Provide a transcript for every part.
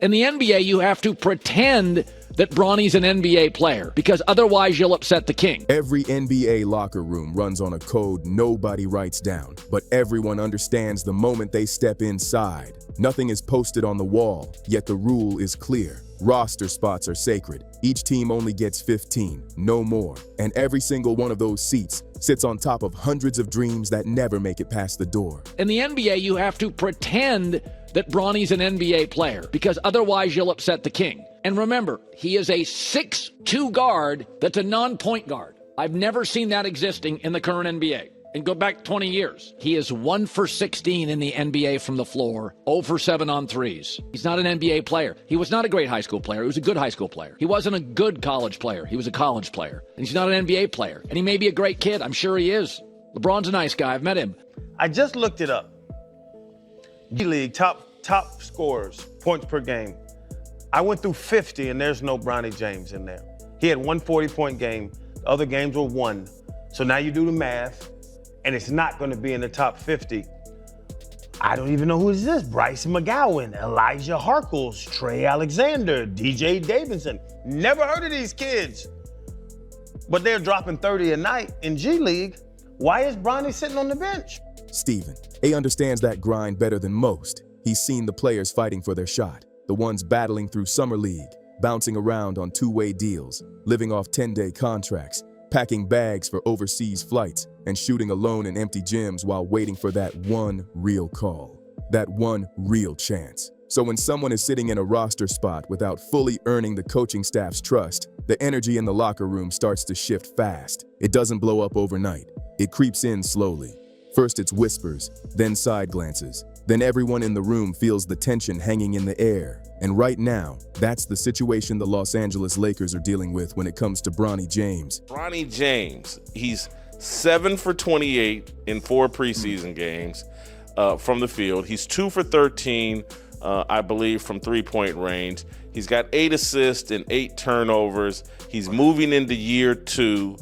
In the NBA, you have to pretend that Bronny's an NBA player because otherwise you'll upset the king. Every NBA locker room runs on a code nobody writes down, but everyone understands the moment they step inside. Nothing is posted on the wall, yet the rule is clear. Roster spots are sacred. Each team only gets 15, no more. And every single one of those seats sits on top of hundreds of dreams that never make it past the door. In the NBA, you have to pretend that Bronny's an NBA player because otherwise you'll upset the king. And remember, he is a 6'2" guard that's a non-point guard. I've never seen that existing in the current NBA. And go back 20 years. He is 1 for 16 in the NBA from the floor, 0 for 7 on threes. He's not an NBA player. He was not a great high school player. He was a good high school player. He wasn't a good college player. He was a college player. And he's not an NBA player. And he may be a great kid. I'm sure he is. LeBron's a nice guy. I've met him. I just looked it up. G-League, top scorers, points per game. I went through 50, and there's no Bronny James in there. He had 140-point game. The other games were 1. So now you do the math, and it's not going to be in the top 50. I don't even know who is this. Bryce McGowan, Elijah Harkles, Trey Alexander, DJ Davidson. Never heard of these kids. But they're dropping 30 a night in G-League. Why is Bronny sitting on the bench? Steven, A understands that grind better than most. He's seen the players fighting for their shot, the ones battling through Summer League, bouncing around on two-way deals, living off 10-day contracts, packing bags for overseas flights, and shooting alone in empty gyms while waiting for that one real call, that one real chance. So when someone is sitting in a roster spot without fully earning the coaching staff's trust, the energy in the locker room starts to shift fast. It doesn't blow up overnight. It creeps in slowly. First it's whispers, then side glances. Then everyone in the room feels the tension hanging in the air. And right now, that's the situation the Los Angeles Lakers are dealing with when it comes to Bronny James. Bronny James, he's 7 for 28 in 4 preseason games from the field. He's 2 for 13, I believe, from three-point range. He's got 8 assists and 8 turnovers. He's moving into year 2.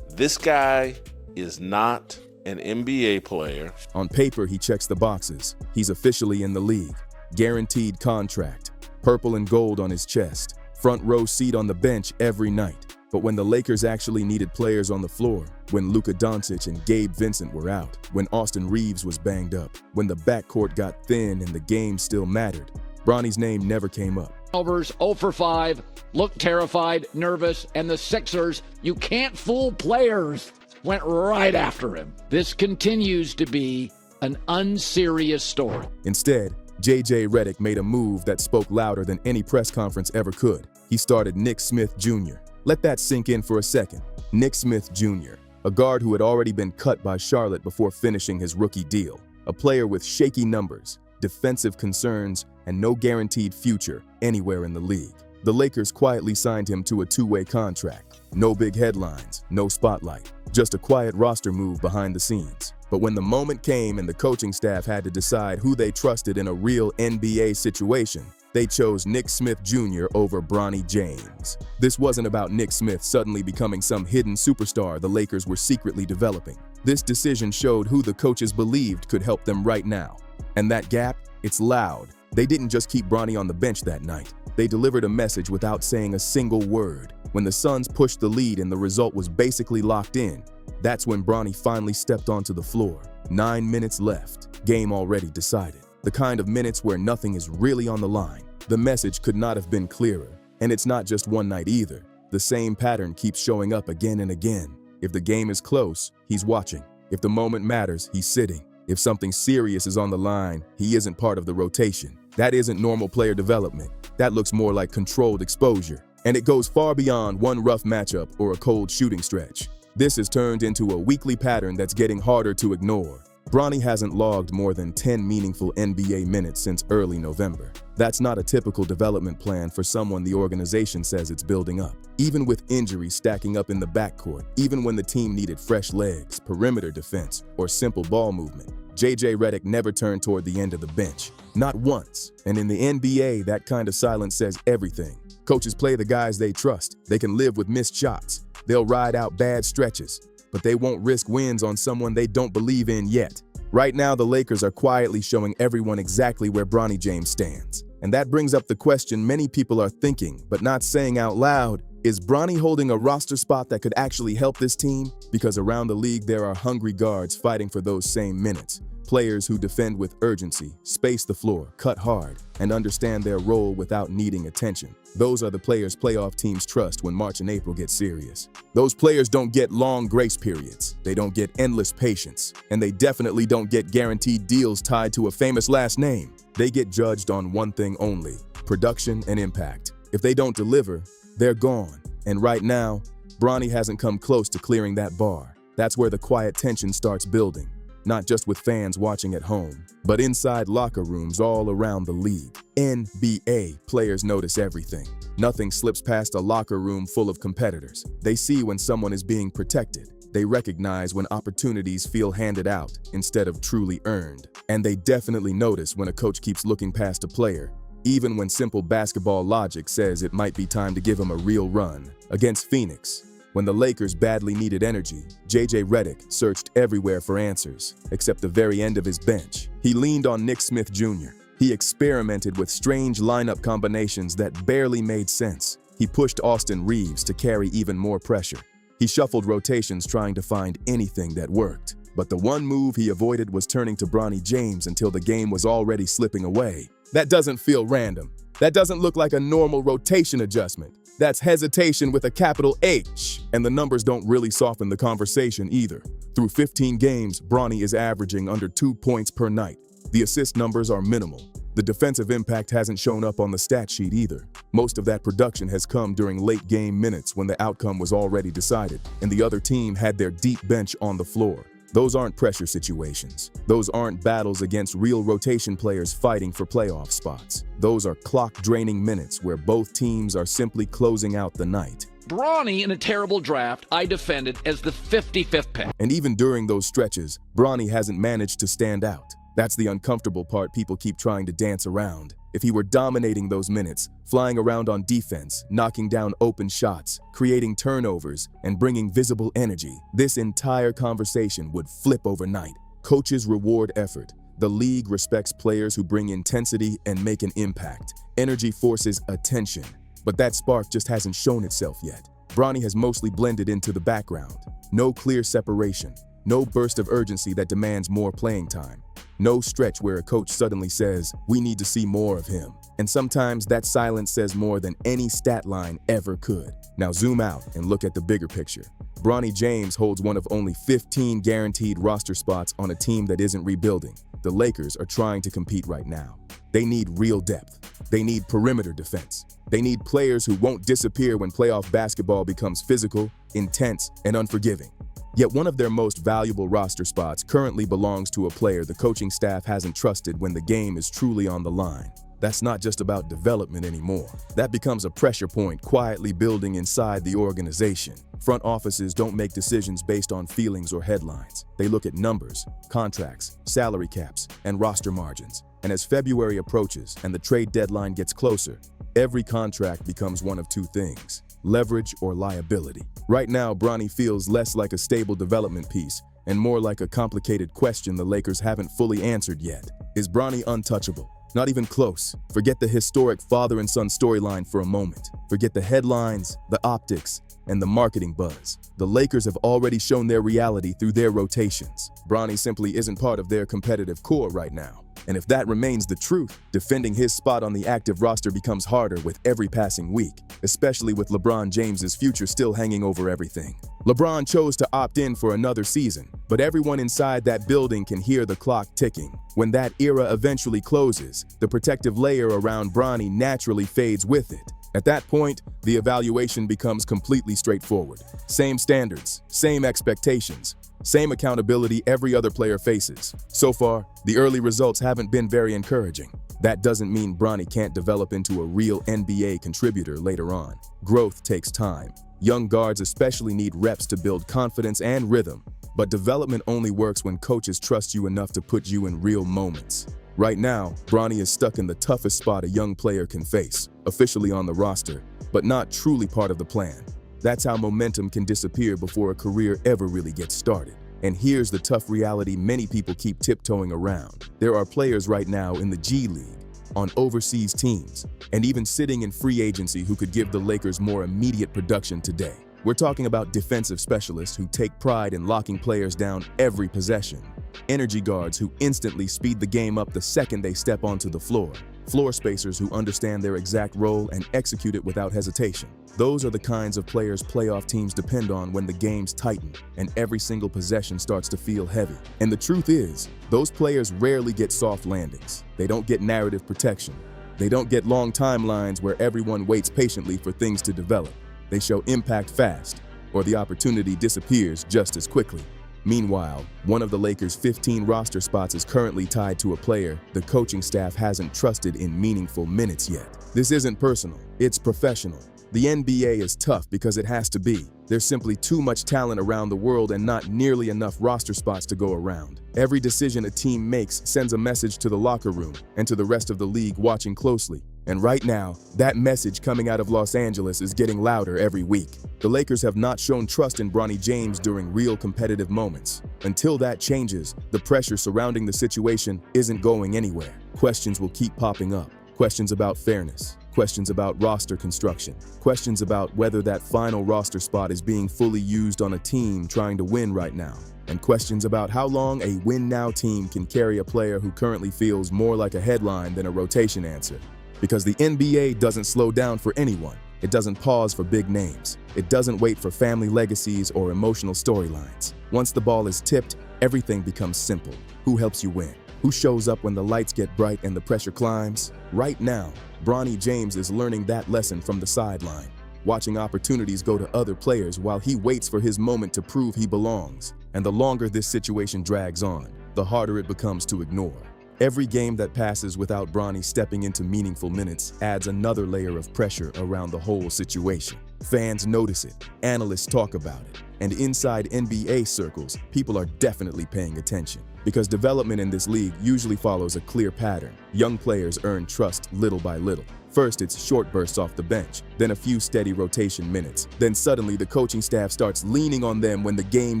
This guy is not an NBA player. On paper, he checks the boxes. He's officially in the league. Guaranteed contract, purple and gold on his chest, front row seat on the bench every night. But when the Lakers actually needed players on the floor, when Luka Doncic and Gabe Vincent were out, when Austin Reeves was banged up, when the backcourt got thin and the game still mattered, Bronny's name never came up. Overs, 0 for 5, looked terrified, nervous, and the Sixers, you can't fool players, went right after him. This continues to be an unserious story. Instead, J.J. Redick made a move that spoke louder than any press conference ever could. He started Nick Smith Jr. Let that sink in for a second. Nick Smith Jr., a guard who had already been cut by Charlotte before finishing his rookie deal. A player with shaky numbers, defensive concerns, and no guaranteed future anywhere in the league. The Lakers quietly signed him to a 2-way contract. No big headlines, no spotlight, just a quiet roster move behind the scenes. But when the moment came and the coaching staff had to decide who they trusted in a real NBA situation, they chose Nick Smith Jr. over Bronny James. This wasn't about Nick Smith suddenly becoming some hidden superstar the Lakers were secretly developing. This decision showed who the coaches believed could help them right now. And that gap, it's loud. They didn't just keep Bronny on the bench that night. They delivered a message without saying a single word. When the Suns pushed the lead and the result was basically locked in, that's when Bronny finally stepped onto the floor. 9 minutes left, game already decided. The kind of minutes where nothing is really on the line. The message could not have been clearer. And it's not just one night either. The same pattern keeps showing up again and again. If the game is close, he's watching. If the moment matters, he's sitting. If something serious is on the line, he isn't part of the rotation. That isn't normal player development. That looks more like controlled exposure. And it goes far beyond one rough matchup or a cold shooting stretch. This has turned into a weekly pattern that's getting harder to ignore. Bronny hasn't logged more than 10 meaningful NBA minutes since early November. That's not a typical development plan for someone the organization says it's building up. Even with injuries stacking up in the backcourt, even when the team needed fresh legs, perimeter defense, or simple ball movement, J.J. Redick never turned toward the end of the bench. Not once. And in the NBA, that kind of silence says everything. Coaches play the guys they trust. They can live with missed shots. They'll ride out bad stretches, but they won't risk wins on someone they don't believe in yet. Right now, the Lakers are quietly showing everyone exactly where Bronny James stands. And that brings up the question many people are thinking, but not saying out loud. Is Bronny holding a roster spot that could actually help this team? Because around the league, there are hungry guards fighting for those same minutes. Players who defend with urgency, space the floor, cut hard, and understand their role without needing attention. Those are the players playoff teams trust when March and April get serious. Those players don't get long grace periods. They don't get endless patience. And they definitely don't get guaranteed deals tied to a famous last name. They get judged on one thing only: production and impact. If they don't deliver, they're gone. And right now, Bronny hasn't come close to clearing that bar. That's where the quiet tension starts building. Not just with fans watching at home, but inside locker rooms all around the league. NBA players notice everything. Nothing slips past a locker room full of competitors. They see when someone is being protected. They recognize when opportunities feel handed out instead of truly earned. And they definitely notice when a coach keeps looking past a player, even when simple basketball logic says it might be time to give him a real run. Against Phoenix, when the Lakers badly needed energy, J.J. Redick searched everywhere for answers, except the very end of his bench. He leaned on Nick Smith Jr. He experimented with strange lineup combinations that barely made sense. He pushed Austin Reeves to carry even more pressure. He shuffled rotations trying to find anything that worked. But the one move he avoided was turning to Bronny James until the game was already slipping away. That doesn't feel random. That doesn't look like a normal rotation adjustment. That's hesitation with a capital H. And the numbers don't really soften the conversation either. Through 15 games, Bronny is averaging under 2 points per night. The assist numbers are minimal. The defensive impact hasn't shown up on the stat sheet either. Most of that production has come during late game minutes when the outcome was already decided and the other team had their deep bench on the floor. Those aren't pressure situations. Those aren't battles against real rotation players fighting for playoff spots. Those are clock-draining minutes where both teams are simply closing out the night. Bronny, in a terrible draft, I defended as the 55th pick. And even during those stretches, Bronny hasn't managed to stand out. That's the uncomfortable part people keep trying to dance around. If he were dominating those minutes, flying around on defense, knocking down open shots, creating turnovers, and bringing visible energy, this entire conversation would flip overnight. Coaches reward effort. The league respects players who bring intensity and make an impact. Energy forces attention. But that spark just hasn't shown itself yet. Bronny has mostly blended into the background. No clear separation. No burst of urgency that demands more playing time. No stretch where a coach suddenly says, "We need to see more of him." And sometimes that silence says more than any stat line ever could. Now zoom out and look at the bigger picture. Bronny James holds one of only 15 guaranteed roster spots on a team that isn't rebuilding. The Lakers are trying to compete right now. They need real depth. They need perimeter defense. They need players who won't disappear when playoff basketball becomes physical, intense, and unforgiving. Yet one of their most valuable roster spots currently belongs to a player the coaching staff hasn't trusted when the game is truly on the line. That's not just about development anymore. That becomes a pressure point quietly building inside the organization. Front offices don't make decisions based on feelings or headlines. They look at numbers, contracts, salary caps, and roster margins. And as February approaches and the trade deadline gets closer, every contract becomes one of two things: leverage or liability. Right now, Bronny feels less like a stable development piece and more like a complicated question the Lakers haven't fully answered yet. Is Bronny untouchable? Not even close. Forget the historic father and son storyline for a moment. Forget the headlines, the optics, and the marketing buzz. The Lakers have already shown their reality through their rotations. Bronny simply isn't part of their competitive core right now. And if that remains the truth, defending his spot on the active roster becomes harder with every passing week, especially with LeBron James's future still hanging over everything. LeBron chose to opt in for another season, but everyone inside that building can hear the clock ticking. When that era eventually closes, the protective layer around Bronny naturally fades with it. At that point, the evaluation becomes completely straightforward. Same standards, same expectations, same accountability every other player faces. So far, the early results haven't been very encouraging. That doesn't mean Bronny can't develop into a real NBA contributor later on. Growth takes time. Young guards especially need reps to build confidence and rhythm. But development only works when coaches trust you enough to put you in real moments. Right now, Bronny is stuck in the toughest spot a young player can face, officially on the roster, but not truly part of the plan. That's how momentum can disappear before a career ever really gets started. And here's the tough reality many people keep tiptoeing around. There are players right now in the G League on overseas teams, and even sitting in free agency who could give the Lakers more immediate production today. We're talking about defensive specialists who take pride in locking players down every possession, energy guards who instantly speed the game up the second they step onto the floor, floor spacers who understand their exact role and execute it without hesitation. Those are the kinds of players playoff teams depend on when the games tighten and every single possession starts to feel heavy. And the truth is, those players rarely get soft landings. They don't get narrative protection. They don't get long timelines where everyone waits patiently for things to develop. They show impact fast, or the opportunity disappears just as quickly. Meanwhile, one of the Lakers' 15 roster spots is currently tied to a player the coaching staff hasn't trusted in meaningful minutes yet. This isn't personal, it's professional. The NBA is tough because it has to be. There's simply too much talent around the world and not nearly enough roster spots to go around. Every decision a team makes sends a message to the locker room and to the rest of the league watching closely. And right now, that message coming out of Los Angeles is getting louder every week. The Lakers have not shown trust in Bronny James during real competitive moments. Until that changes, the pressure surrounding the situation isn't going anywhere. Questions will keep popping up. Questions about fairness. Questions about roster construction. Questions about whether that final roster spot is being fully used on a team trying to win right now. And questions about how long a win-now team can carry a player who currently feels more like a headline than a rotation answer. Because the NBA doesn't slow down for anyone. It doesn't pause for big names. It doesn't wait for family legacies or emotional storylines. Once the ball is tipped, everything becomes simple. Who helps you win? Who shows up when the lights get bright and the pressure climbs? Right now, Bronny James is learning that lesson from the sideline, watching opportunities go to other players while he waits for his moment to prove he belongs. And the longer this situation drags on, the harder it becomes to ignore. Every game that passes without Bronny stepping into meaningful minutes adds another layer of pressure around the whole situation. Fans notice it, analysts talk about it, and inside NBA circles, people are definitely paying attention. Because development in this league usually follows a clear pattern. Young players earn trust little by little. First, it's short bursts off the bench, then a few steady rotation minutes. Then suddenly the coaching staff starts leaning on them when the game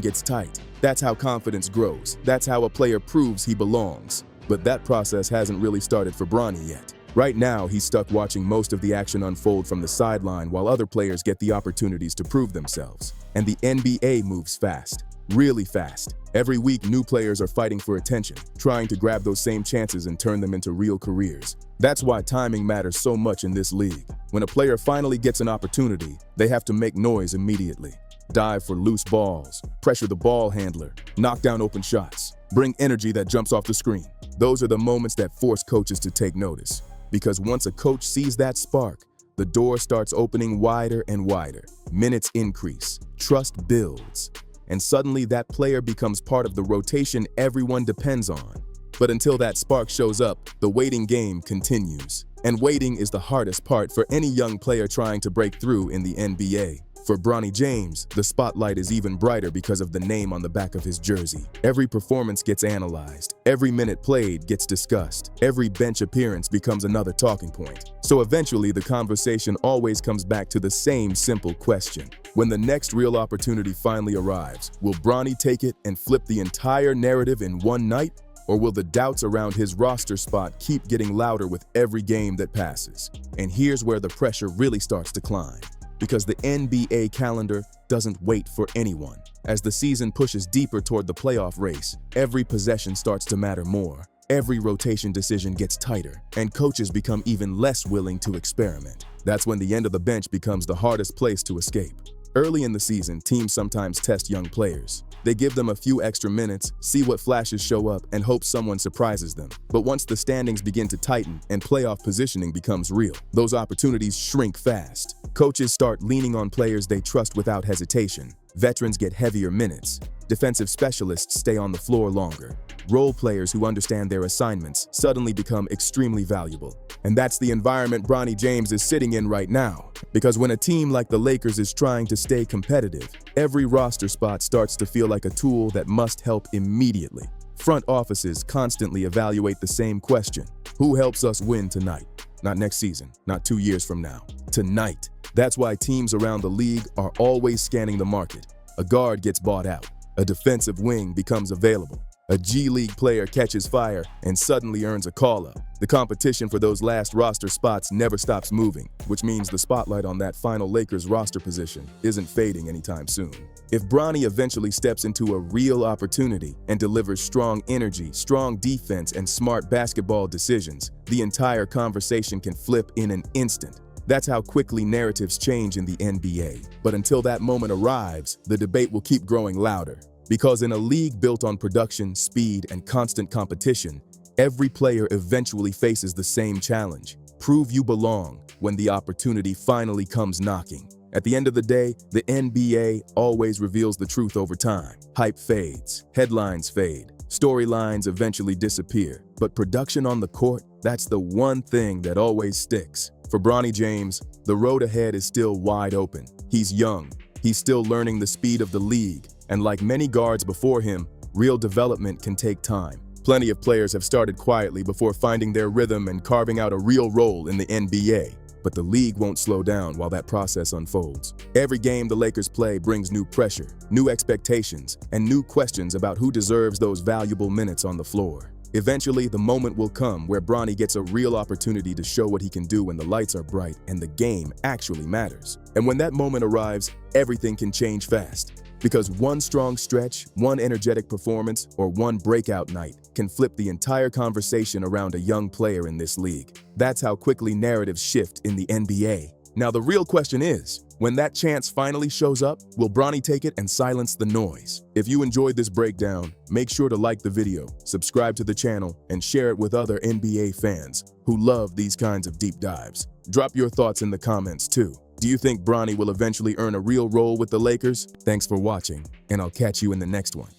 gets tight. That's how confidence grows. That's how a player proves he belongs. But that process hasn't really started for Bronny yet. Right now, he's stuck watching most of the action unfold from the sideline while other players get the opportunities to prove themselves. And the NBA moves fast, really fast. Every week, new players are fighting for attention, trying to grab those same chances and turn them into real careers. That's why timing matters so much in this league. When a player finally gets an opportunity, they have to make noise immediately. Dive for loose balls, pressure the ball handler, knock down open shots, bring energy that jumps off the screen. Those are the moments that force coaches to take notice. Because once a coach sees that spark, the door starts opening wider and wider. Minutes increase, trust builds, and suddenly that player becomes part of the rotation everyone depends on. But until that spark shows up, the waiting game continues. And waiting is the hardest part for any young player trying to break through in the NBA. For Bronny James, the spotlight is even brighter because of the name on the back of his jersey. Every performance gets analyzed. Every minute played gets discussed. Every bench appearance becomes another talking point. So eventually, the conversation always comes back to the same simple question. When the next real opportunity finally arrives, will Bronny take it and flip the entire narrative in one night? Or will the doubts around his roster spot keep getting louder with every game that passes? And here's where the pressure really starts to climb. Because the NBA calendar doesn't wait for anyone. As the season pushes deeper toward the playoff race, every possession starts to matter more. Every rotation decision gets tighter, and coaches become even less willing to experiment. That's when the end of the bench becomes the hardest place to escape. Early in the season, teams sometimes test young players. They give them a few extra minutes, see what flashes show up, and hope someone surprises them. But once the standings begin to tighten and playoff positioning becomes real, those opportunities shrink fast. Coaches start leaning on players they trust without hesitation. Veterans get heavier minutes. Defensive specialists stay on the floor longer. Role players who understand their assignments suddenly become extremely valuable. And that's the environment Bronny James is sitting in right now. Because when a team like the Lakers is trying to stay competitive, every roster spot starts to feel like a tool that must help immediately. Front offices constantly evaluate the same question. Who helps us win tonight? Not next season, not 2 years from now. Tonight. That's why teams around the league are always scanning the market. A guard gets bought out. A defensive wing becomes available. A G League player catches fire and suddenly earns a call-up. The competition for those last roster spots never stops moving, which means the spotlight on that final Lakers roster position isn't fading anytime soon. If Bronny eventually steps into a real opportunity and delivers strong energy, strong defense, and smart basketball decisions, the entire conversation can flip in an instant. That's how quickly narratives change in the NBA. But until that moment arrives, the debate will keep growing louder. Because in a league built on production, speed, and constant competition, every player eventually faces the same challenge: prove you belong when the opportunity finally comes knocking. At the end of the day, the NBA always reveals the truth over time. Hype fades, headlines fade, storylines eventually disappear. But production on the court, that's the one thing that always sticks. For Bronny James, the road ahead is still wide open. He's young, he's still learning the speed of the league, and like many guards before him, real development can take time. Plenty of players have started quietly before finding their rhythm and carving out a real role in the NBA. But the league won't slow down while that process unfolds. Every game the Lakers play brings new pressure, new expectations, and new questions about who deserves those valuable minutes on the floor. Eventually, the moment will come where Bronny gets a real opportunity to show what he can do when the lights are bright and the game actually matters. And when that moment arrives, everything can change fast. Because one strong stretch, one energetic performance, or one breakout night can flip the entire conversation around a young player in this league. That's how quickly narratives shift in the NBA. Now the real question is, when that chance finally shows up, will Bronny take it and silence the noise? If you enjoyed this breakdown, make sure to like the video, subscribe to the channel, and share it with other NBA fans who love these kinds of deep dives. Drop your thoughts in the comments too. Do you think Bronny will eventually earn a real role with the Lakers? Thanks for watching, and I'll catch you in the next one.